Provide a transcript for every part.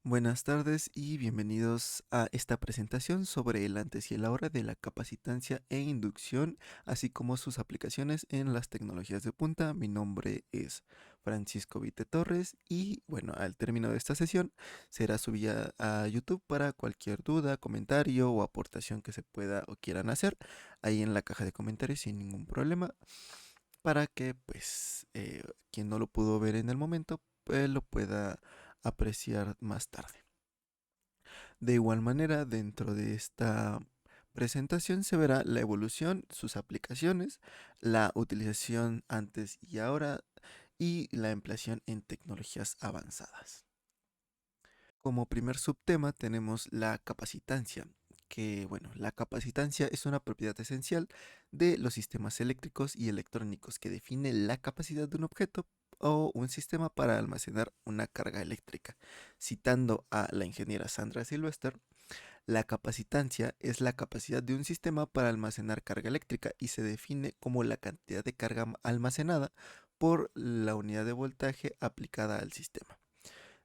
Buenas tardes y bienvenidos a esta presentación sobre el antes y el ahora de la capacitancia e inducción, así como sus aplicaciones en las tecnologías de punta. Mi nombre es Francisco Vite Torres y bueno, al término de esta sesión será subida a YouTube para cualquier duda, comentario o aportación que se pueda o quieran hacer ahí en la caja de comentarios sin ningún problema para que pues quien no lo pudo ver en el momento pues, lo pueda apreciar más tarde. De igual manera, dentro de esta presentación se verá la evolución, sus aplicaciones, la utilización antes y ahora y la empleación en tecnologías avanzadas. Como primer subtema tenemos la capacitancia, que bueno, la capacitancia es una propiedad esencial de los sistemas eléctricos y electrónicos que define la capacidad de un objeto o un sistema para almacenar una carga eléctrica. Citando a la ingeniera Sandra Sylvester, la capacitancia es la capacidad de un sistema para almacenar carga eléctrica y se define como la cantidad de carga almacenada por la unidad de voltaje aplicada al sistema.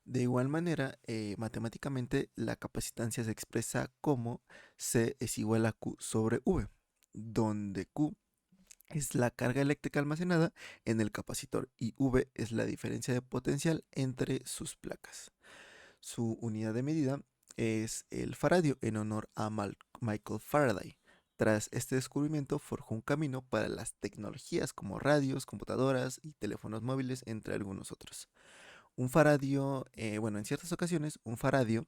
De igual manera, matemáticamente la capacitancia se expresa como C es igual a Q sobre V, donde Q es la carga eléctrica almacenada en el capacitor y V es la diferencia de potencial entre sus placas. Su unidad de medida es el faradio en honor a Michael Faraday. Tras este descubrimiento forjó un camino para las tecnologías como radios, computadoras y teléfonos móviles, entre algunos otros. Un faradio, bueno, en ciertas ocasiones, un faradio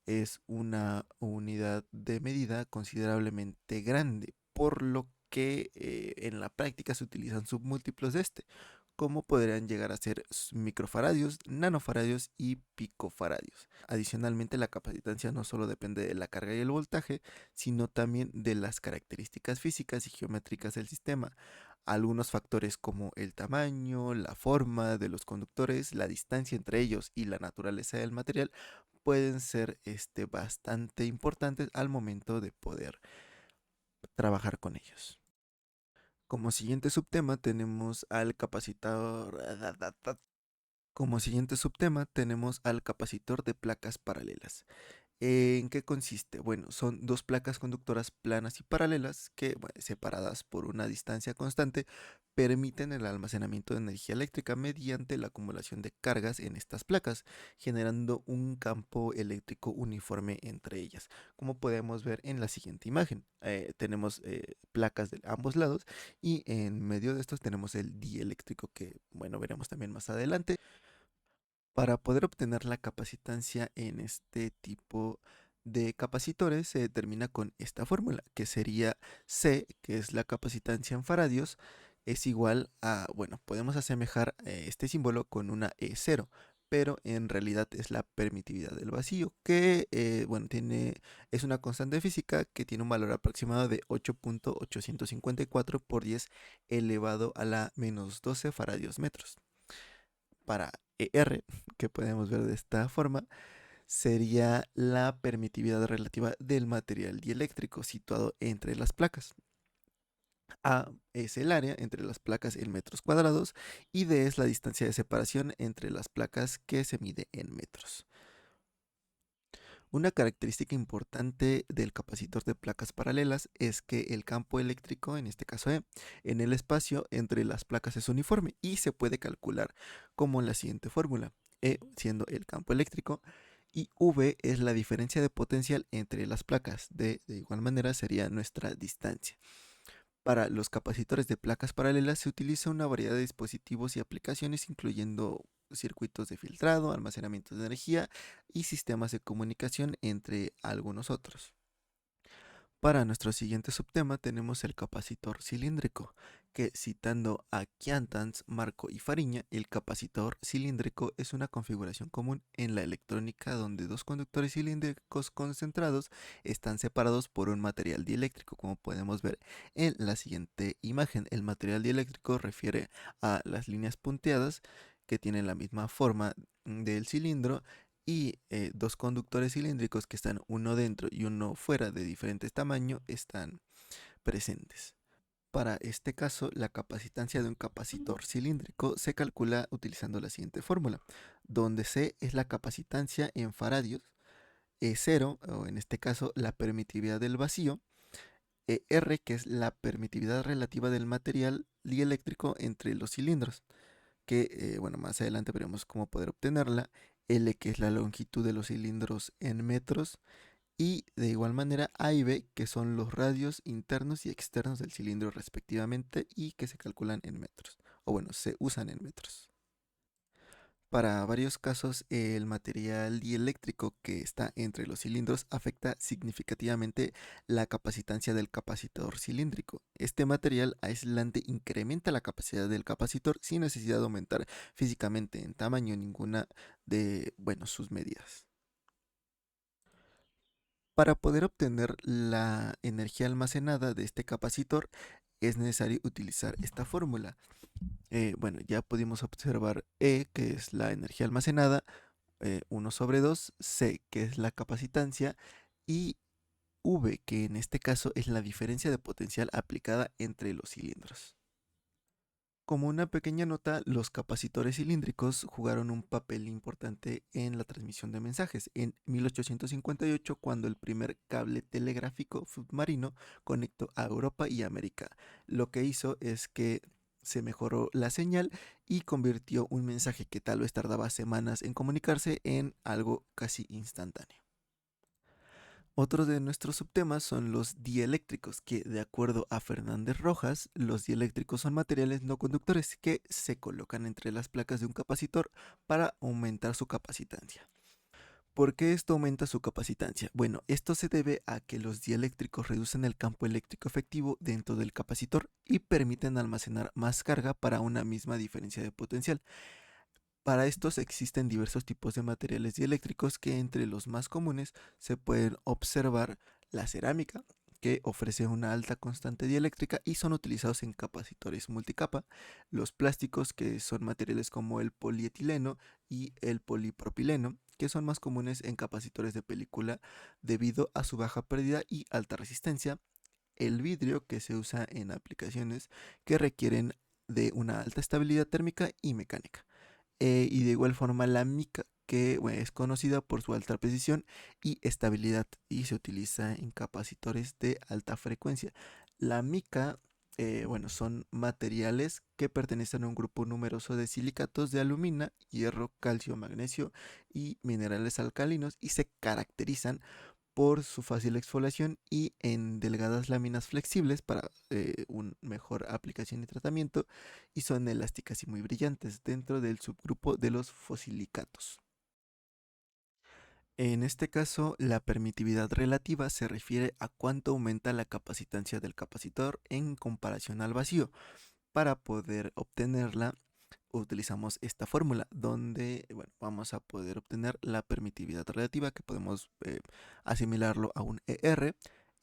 es una unidad de medida considerablemente grande, por lo que en la práctica se utilizan submúltiplos de este, como podrían llegar a ser microfaradios, nanofaradios y picofaradios. Adicionalmente, la capacitancia no solo depende de la carga y el voltaje, sino también de las características físicas y geométricas del sistema. Algunos factores como el tamaño, la forma de los conductores, la distancia entre ellos y la naturaleza del material pueden ser bastante importantes al momento de poder trabajar con ellos. Como siguiente subtema tenemos al capacitor. Como siguiente subtema tenemos al capacitor de placas paralelas. ¿En qué consiste? Bueno, son dos placas conductoras planas y paralelas que, bueno, separadas por una distancia constante, permiten el almacenamiento de energía eléctrica mediante la acumulación de cargas en estas placas, generando un campo eléctrico uniforme entre ellas. Como podemos ver en la siguiente imagen, tenemos placas de ambos lados y en medio de estos tenemos el dieléctrico que, bueno, veremos también más adelante. Para poder obtener la capacitancia en este tipo de capacitores se determina con esta fórmula, que sería C, que es la capacitancia en faradios, es igual a, bueno, podemos asemejar este símbolo con una E0, pero en realidad es la permitividad del vacío, que, bueno, es una constante física que tiene un valor aproximado de 8.854 por 10 elevado a la menos 12 faradios metros. Para ER, que podemos ver de esta forma, sería la permitividad relativa del material dieléctrico situado entre las placas. A es el área entre las placas en metros cuadrados y D es la distancia de separación entre las placas que se mide en metros. Una característica importante del capacitor de placas paralelas es que el campo eléctrico, en este caso E, en el espacio entre las placas es uniforme y se puede calcular como la siguiente fórmula. E siendo el campo eléctrico y V es la diferencia de potencial entre las placas. D de igual manera sería nuestra distancia. Para los capacitores de placas paralelas se utiliza una variedad de dispositivos y aplicaciones, incluyendo circuitos de filtrado, almacenamiento de energía y sistemas de comunicación, entre algunos otros. Para nuestro siguiente subtema tenemos el capacitor cilíndrico, que citando a Quiantans, Marco y Fariña, el capacitor cilíndrico es una configuración común en la electrónica donde dos conductores cilíndricos concentrados están separados por un material dieléctrico, como podemos ver en la siguiente imagen. El material dieléctrico refiere a las líneas punteadas que tienen la misma forma del cilindro y dos conductores cilíndricos que están uno dentro y uno fuera de diferentes tamaños están presentes. Para este caso, la capacitancia de un capacitor cilíndrico se calcula utilizando la siguiente fórmula, donde C es la capacitancia en faradios, E0, o en este caso la permitividad del vacío, R, que es la permitividad relativa del material dieléctrico entre los cilindros, que bueno, más adelante veremos cómo poder obtenerla, L, que es la longitud de los cilindros en metros, y de igual manera A y B, que son los radios internos y externos del cilindro respectivamente y que se calculan en metros, o bueno, se usan en metros. Para varios casos, el material dieléctrico que está entre los cilindros afecta significativamente la capacitancia del capacitor cilíndrico. Este material aislante incrementa la capacidad del capacitor sin necesidad de aumentar físicamente en tamaño ninguna de, bueno, sus medidas. Para poder obtener la energía almacenada de este capacitor es necesario utilizar esta fórmula. Bueno, ya pudimos observar E, que es la energía almacenada, 1 sobre 2, C, que es la capacitancia, y V, que en este caso es la diferencia de potencial aplicada entre los cilindros. Como una pequeña nota, los capacitores cilíndricos jugaron un papel importante en la transmisión de mensajes. En 1858, cuando el primer cable telegráfico submarino conectó a Europa y América, lo que hizo es que se mejoró la señal y convirtió un mensaje que tal vez tardaba semanas en comunicarse en algo casi instantáneo. Otro de nuestros subtemas son los dieléctricos, que de acuerdo a Fernández Rojas, los dieléctricos son materiales no conductores que se colocan entre las placas de un capacitor para aumentar su capacitancia. ¿Por qué esto aumenta su capacitancia? Bueno, esto se debe a que los dieléctricos reducen el campo eléctrico efectivo dentro del capacitor y permiten almacenar más carga para una misma diferencia de potencial. Para estos existen diversos tipos de materiales dieléctricos que entre los más comunes se pueden observar la cerámica, que ofrece una alta constante dieléctrica y son utilizados en capacitores multicapa, los plásticos, que son materiales como el polietileno y el polipropileno, que son más comunes en capacitores de película debido a su baja pérdida y alta resistencia, el vidrio, que se usa en aplicaciones que requieren de una alta estabilidad térmica y mecánica, y de igual forma la mica, que bueno, es conocida por su alta precisión y estabilidad y se utiliza en capacitores de alta frecuencia. La mica, bueno, son materiales que pertenecen a un grupo numeroso de silicatos de alumina, hierro, calcio, magnesio y minerales alcalinos y se caracterizan por su fácil exfoliación y en delgadas láminas flexibles para una mejor aplicación y tratamiento, y son elásticas y muy brillantes dentro del subgrupo de los fosilicatos. En este caso, la permitividad relativa se refiere a cuánto aumenta la capacitancia del capacitor en comparación al vacío. Para poder obtenerla, utilizamos esta fórmula donde bueno, vamos a poder obtener la permitividad relativa, que podemos asimilarlo a un ER,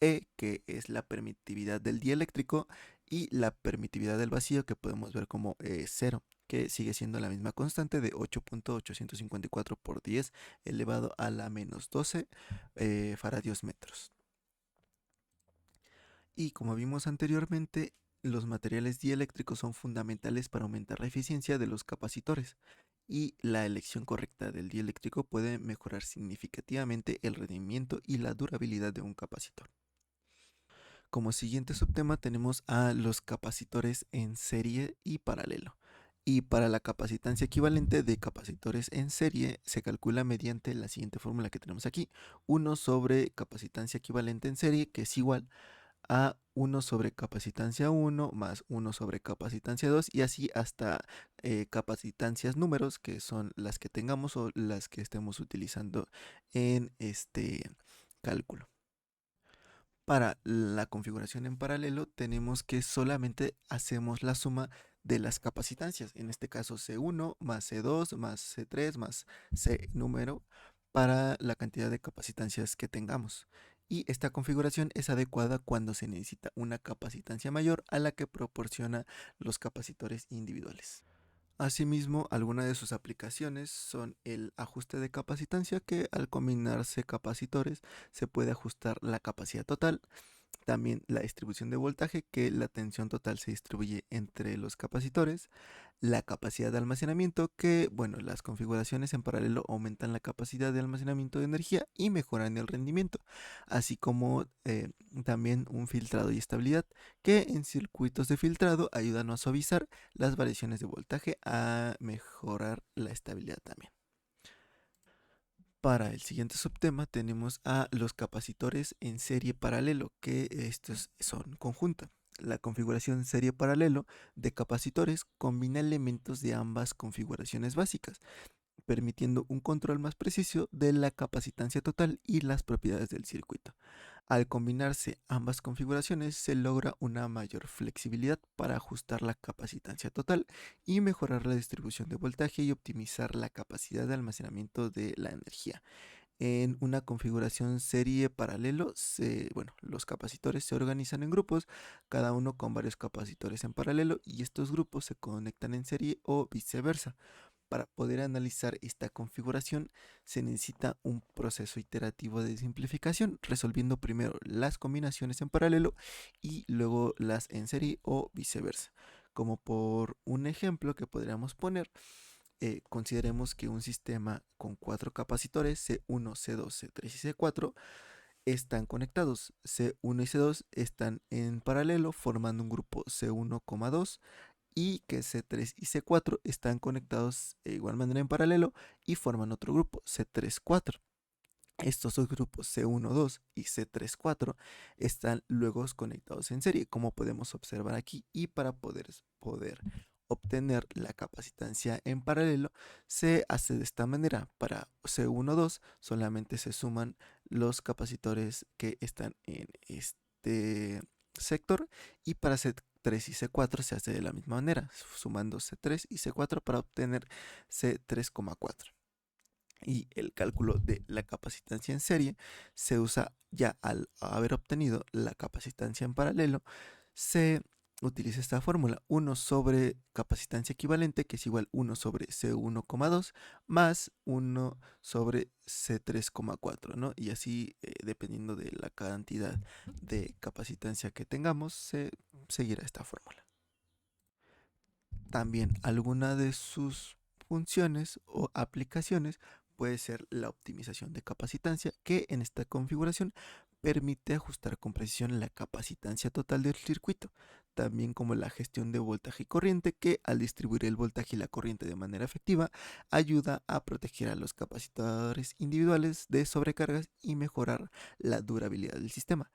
E, que es la permitividad del dieléctrico, y la permitividad del vacío, que podemos ver como 0, que sigue siendo la misma constante de 8.854 por 10 elevado a la menos 12 faradios metros. Y como vimos anteriormente, los materiales dieléctricos son fundamentales para aumentar la eficiencia de los capacitores, y la elección correcta del dieléctrico puede mejorar significativamente el rendimiento y la durabilidad de un capacitor. Como siguiente subtema tenemos a los capacitores en serie y paralelo. Y para la capacitancia equivalente de capacitores en serie se calcula mediante la siguiente fórmula que tenemos aquí: 1 sobre capacitancia equivalente en serie, que es igual a 1 sobre capacitancia 1 más 1 sobre capacitancia 2, y así hasta capacitancias números, que son las que tengamos o las que estemos utilizando en este cálculo. Para la configuración en paralelo tenemos que solamente hacemos la suma de las capacitancias, en este caso C1 más C2 más C3 más C número, para la cantidad de capacitancias que tengamos. Y esta configuración es adecuada cuando se necesita una capacitancia mayor a la que proporciona los capacitores individuales. Asimismo, algunas de sus aplicaciones son el ajuste de capacitancia, que al combinarse capacitores se puede ajustar la capacidad total, también la distribución de voltaje, que la tensión total se distribuye entre los capacitores, la capacidad de almacenamiento, que bueno, las configuraciones en paralelo aumentan la capacidad de almacenamiento de energía y mejoran el rendimiento, así como también un filtrado y estabilidad, que en circuitos de filtrado ayudan a suavizar las variaciones de voltaje, a mejorar la estabilidad también. Para el siguiente subtema tenemos a los capacitores en serie paralelo, que estos son conjunta. La configuración serie paralelo de capacitores combina elementos de ambas configuraciones básicas, permitiendo un control más preciso de la capacitancia total y las propiedades del circuito. Al combinarse ambas configuraciones se logra una mayor flexibilidad para ajustar la capacitancia total y mejorar la distribución de voltaje y optimizar la capacidad de almacenamiento de la energía. En una configuración serie paralelo, bueno, los capacitores se organizan en grupos, cada uno con varios capacitores en paralelo, y estos grupos se conectan en serie o viceversa. Para poder analizar esta configuración se necesita un proceso iterativo de simplificación, resolviendo primero las combinaciones en paralelo y luego las en serie o viceversa. Como por un ejemplo que podríamos poner, consideremos que un sistema con cuatro capacitores C1, C2, C3 y C4 están conectados. C1 y C2 están en paralelo formando un grupo C1,2, y que C3 y C4 están conectados de igual manera en paralelo y forman otro grupo, C3,4. Estos dos grupos C1,2 y C3,4 están luego conectados en serie, como podemos observar aquí, y para poder obtener la capacitancia en paralelo se hace de esta manera. Para C1,2 solamente se suman los capacitores que están en este sector, y para C3 y C4 se hace de la misma manera, sumando C3 y C4 para obtener C3,4. Y el cálculo de la capacitancia en serie se usa ya al haber obtenido la capacitancia en paralelo. Se utiliza esta fórmula: 1 sobre capacitancia equivalente, que es igual 1 sobre C1,2 más 1 sobre C3,4, ¿no? Y así, dependiendo de la cantidad de capacitancia que tengamos, se seguirá esta fórmula. También alguna de sus funciones o aplicaciones puede ser la optimización de capacitancia, que en esta configuración permite ajustar con precisión la capacitancia total del circuito, también como la gestión de voltaje y corriente, que al distribuir el voltaje y la corriente de manera efectiva ayuda a proteger a los capacitadores individuales de sobrecargas y mejorar la durabilidad del sistema.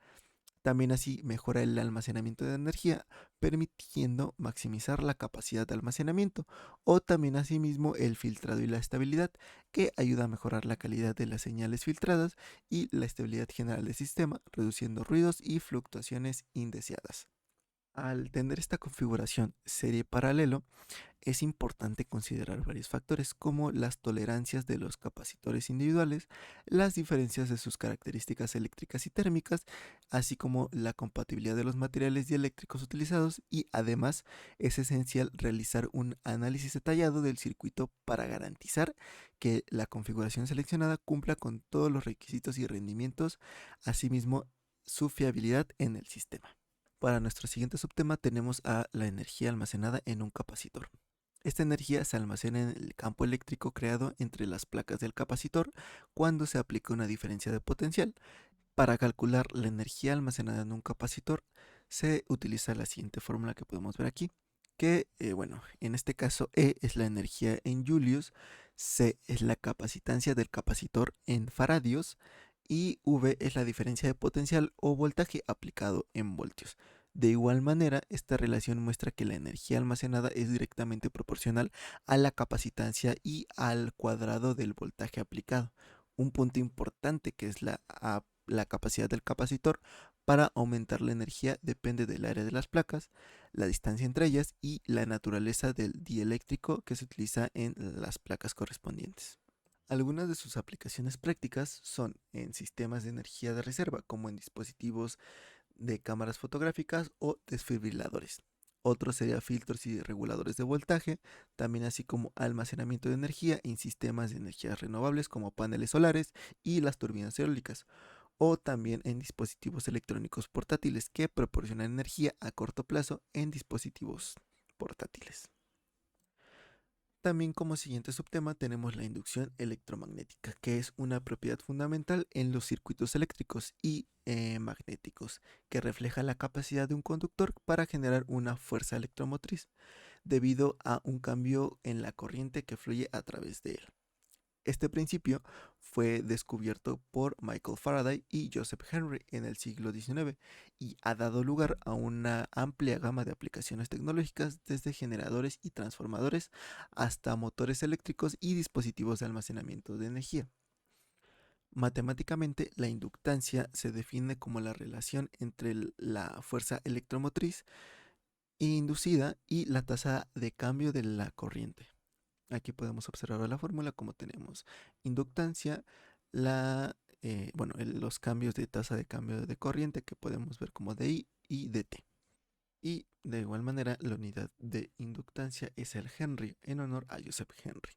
También así mejora el almacenamiento de energía, permitiendo maximizar la capacidad de almacenamiento, o también asimismo el filtrado y la estabilidad, que ayuda a mejorar la calidad de las señales filtradas y la estabilidad general del sistema, reduciendo ruidos y fluctuaciones indeseadas. Al tener esta configuración serie paralelo, es importante considerar varios factores, como las tolerancias de los capacitores individuales, las diferencias de sus características eléctricas y térmicas, así como la compatibilidad de los materiales dieléctricos utilizados, y además es esencial realizar un análisis detallado del circuito para garantizar que la configuración seleccionada cumpla con todos los requisitos y rendimientos, asimismo su fiabilidad en el sistema. Para nuestro siguiente subtema tenemos a la energía almacenada en un capacitor. Esta energía se almacena en el campo eléctrico creado entre las placas del capacitor cuando se aplica una diferencia de potencial. Para calcular la energía almacenada en un capacitor se utiliza la siguiente fórmula que podemos ver aquí, que bueno, en este caso E es la energía en julios, C es la capacitancia del capacitor en faradios y V es la diferencia de potencial o voltaje aplicado en voltios. De igual manera, esta relación muestra que la energía almacenada es directamente proporcional a la capacitancia y al cuadrado del voltaje aplicado. Un punto importante, que es la capacidad del capacitor para aumentar la energía, depende del área de las placas, la distancia entre ellas y la naturaleza del dieléctrico que se utiliza en las placas correspondientes. Algunas de sus aplicaciones prácticas son en sistemas de energía de reserva, como en dispositivos de cámaras fotográficas o desfibriladores. Otro sería filtros y reguladores de voltaje, también así como almacenamiento de energía en sistemas de energías renovables como paneles solares y las turbinas eólicas. o también en dispositivos electrónicos portátiles que proporcionan energía a corto plazo en dispositivos portátiles. También como siguiente subtema tenemos la inducción electromagnética, que es una propiedad fundamental en los circuitos eléctricos y magnéticos, que refleja la capacidad de un conductor para generar una fuerza electromotriz debido a un cambio en la corriente que fluye a través de él. Este principio fue descubierto por Michael Faraday y Joseph Henry en el siglo XIX y ha dado lugar a una amplia gama de aplicaciones tecnológicas desde generadores y transformadores hasta motores eléctricos y dispositivos de almacenamiento de energía. Matemáticamente, la inductancia se define como la relación entre la fuerza electromotriz inducida y la tasa de cambio de la corriente. Aquí podemos observar la fórmula como tenemos inductancia, los cambios de tasa de cambio de corriente que podemos ver como dI y dt. Y de igual manera la unidad de inductancia es el Henry en honor a Joseph Henry.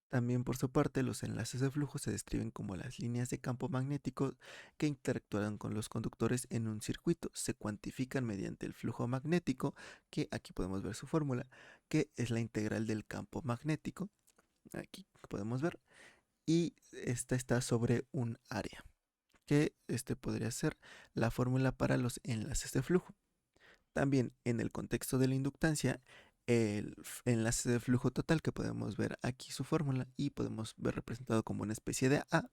También por su parte los enlaces de flujo se describen como las líneas de campo magnético que interactúan con los conductores en un circuito. Se cuantifican mediante el flujo magnético, que aquí podemos ver su fórmula, que es la integral del campo magnético. Aquí podemos ver. Y esta está sobre un área, que podría ser la fórmula para los enlaces de flujo. También en el contexto de la inductancia, el enlace de flujo total, que podemos ver aquí su fórmula y podemos ver representado como una especie de A,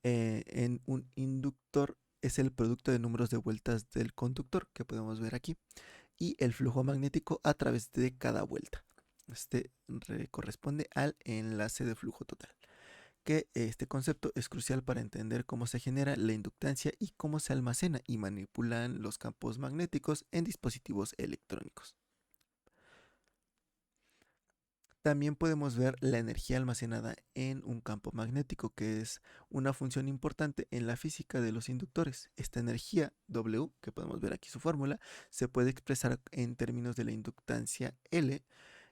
en un inductor es el producto de números de vueltas del conductor, que podemos ver aquí, y el flujo magnético a través de cada vuelta. Corresponde al enlace de flujo total, que este concepto es crucial para entender cómo se genera la inductancia y cómo se almacena y manipulan los campos magnéticos en dispositivos electrónicos. También podemos ver la energía almacenada en un campo magnético, que es una función importante en la física de los inductores. Esta energía W, que podemos ver aquí su fórmula, se puede expresar en términos de la inductancia L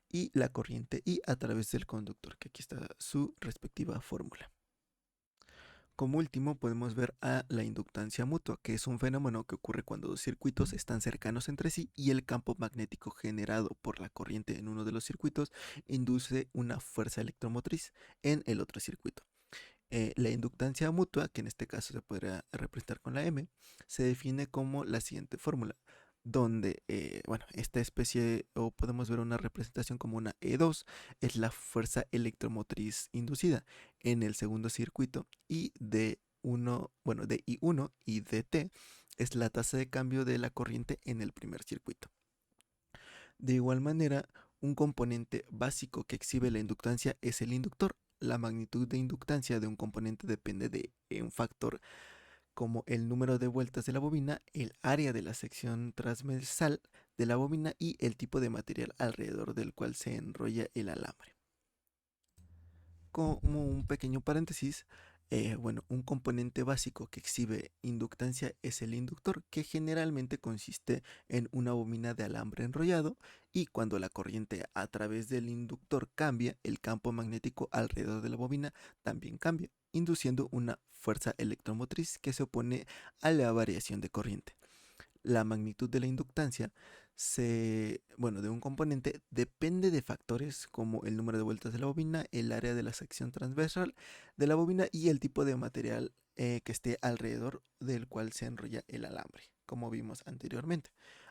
y la corriente I a través del conductor, que aquí está su respectiva fórmula. Como último, podemos ver a la inductancia mutua, que es un fenómeno que ocurre cuando dos circuitos están cercanos entre sí y el campo magnético generado por la corriente en uno de los circuitos induce una fuerza electromotriz en el otro circuito. La inductancia mutua, que en este caso se podría representar con la M, se define como la siguiente fórmula, donde, esta especie, o podemos ver una representación como una E2, es la fuerza electromotriz inducida en el segundo circuito, y de I1 y dt es la tasa de cambio de la corriente en el primer circuito. De igual manera, un componente básico que exhibe la inductancia es el inductor. La magnitud de inductancia de un componente depende de un factor como el número de vueltas de la bobina, el área de la sección transversal de la bobina y el tipo de material alrededor del cual se enrolla el alambre. Como un pequeño paréntesis, un componente básico que exhibe inductancia es el inductor, que generalmente consiste en una bobina de alambre enrollado, y cuando la corriente a través del inductor cambia, el campo magnético alrededor de la bobina también cambia, induciendo una fuerza electromotriz que se opone a la variación de corriente. La magnitud de la inductancia de un componente depende de factores como el número de vueltas de la bobina, el área de la sección transversal de la bobina y el tipo de material que esté alrededor del cual se enrolla el alambre, como vimos anteriormente.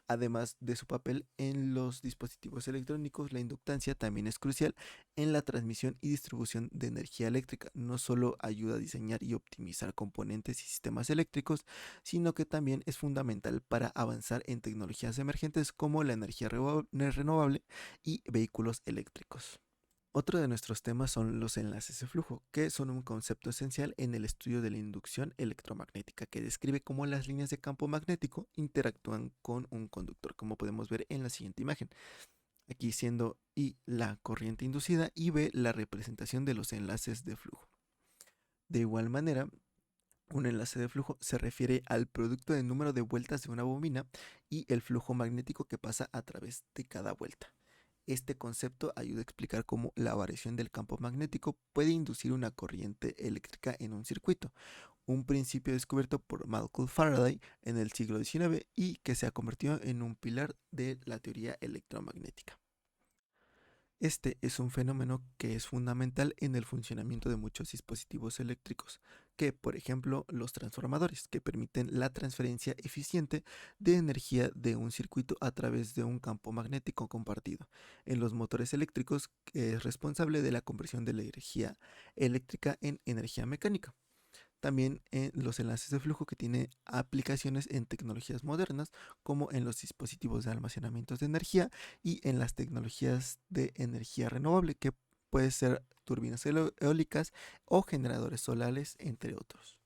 Además de su papel en los dispositivos electrónicos, la inductancia también es crucial en la transmisión y distribución de energía eléctrica. No solo ayuda a diseñar y optimizar componentes y sistemas eléctricos, sino que también es fundamental para avanzar en tecnologías emergentes como la energía renovable y vehículos eléctricos. Otro de nuestros temas son los enlaces de flujo, que son un concepto esencial en el estudio de la inducción electromagnética, que describe cómo las líneas de campo magnético interactúan con un conductor, como podemos ver en la siguiente imagen. Aquí siendo I la corriente inducida y B la representación de los enlaces de flujo. De igual manera, un enlace de flujo se refiere al producto de número de vueltas de una bobina y el flujo magnético que pasa a través de cada vuelta. Este concepto ayuda a explicar cómo la variación del campo magnético puede inducir una corriente eléctrica en un circuito. un principio descubierto por Malcolm Faraday en el siglo XIX y que se ha convertido en un pilar de la teoría electromagnética. Este es un fenómeno que es fundamental en el funcionamiento de muchos dispositivos eléctricos, que por ejemplo los transformadores, que permiten la transferencia eficiente de energía de un circuito a través de un campo magnético compartido. En los motores eléctricos, que es responsable de la conversión de la energía eléctrica en energía mecánica. También en los enlaces de flujo, que tiene aplicaciones en tecnologías modernas como en los dispositivos de almacenamiento de energía y en las tecnologías de energía renovable, que puede ser turbinas eólicas o generadores solares, entre otros.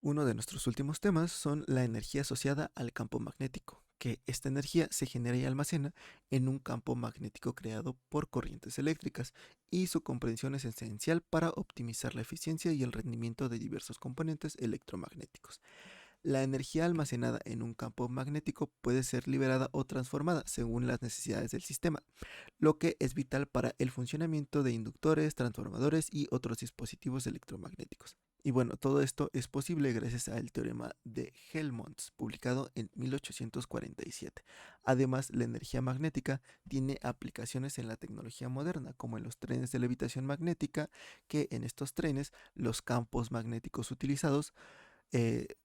Uno de nuestros últimos temas son la energía asociada al campo magnético, que esta energía se genera y almacena en un campo magnético creado por corrientes eléctricas, y su comprensión es esencial para optimizar la eficiencia y el rendimiento de diversos componentes electromagnéticos. La energía almacenada en un campo magnético puede ser liberada o transformada según las necesidades del sistema, lo que es vital para el funcionamiento de inductores, transformadores y otros dispositivos electromagnéticos. Y bueno, todo esto es posible gracias al teorema de Helmholtz, publicado en 1847. Además, la energía magnética tiene aplicaciones en la tecnología moderna, como en los trenes de levitación magnética, que en estos trenes los campos magnéticos utilizados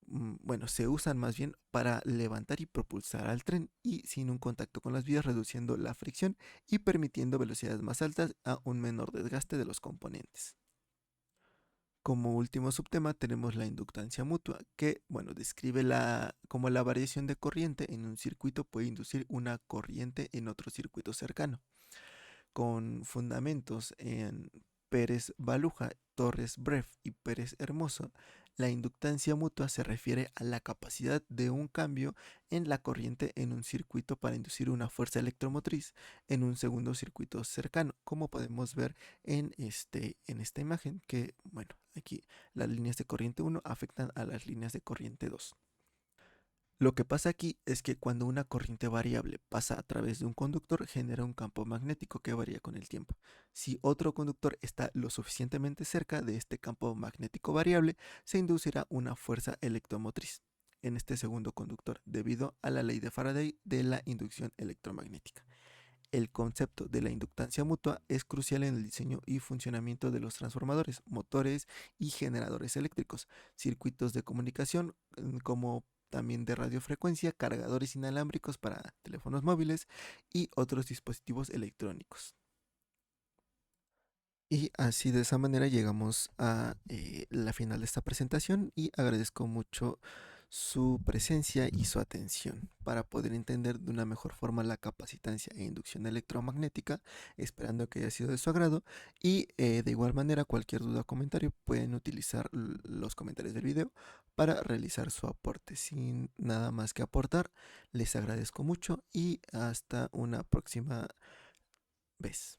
bueno, se usan más bien para levantar y propulsar al tren y sin un contacto con las vías, reduciendo la fricción y permitiendo velocidades más altas a un menor desgaste de los componentes. Como último subtema tenemos la inductancia mutua, que bueno, describe cómo la variación de corriente en un circuito puede inducir una corriente en otro circuito cercano. Con fundamentos en Pérez Baluja, Torres Breff y Pérez Hermoso, la inductancia mutua se refiere a la capacidad de un cambio en la corriente en un circuito para inducir una fuerza electromotriz en un segundo circuito cercano, como podemos ver en esta imagen, que bueno, aquí las líneas de corriente 1 afectan a las líneas de corriente 2. Lo que pasa aquí es que cuando una corriente variable pasa a través de un conductor, genera un campo magnético que varía con el tiempo. Si otro conductor está lo suficientemente cerca de este campo magnético variable, se inducirá una fuerza electromotriz en este segundo conductor, debido a la ley de Faraday de la inducción electromagnética. El concepto de la inductancia mutua es crucial en el diseño y funcionamiento de los transformadores, motores y generadores eléctricos, circuitos de comunicación, como también de radiofrecuencia, cargadores inalámbricos para teléfonos móviles y otros dispositivos electrónicos. Y así, de esa manera, llegamos a la final de esta presentación, y agradezco mucho su presencia y su atención para poder entender de una mejor forma la capacitancia e inducción electromagnética, esperando que haya sido de su agrado. Y de igual manera, cualquier duda o comentario pueden utilizar los comentarios del video para realizar su aporte. Sin nada más que aportar, les agradezco mucho y hasta una próxima vez.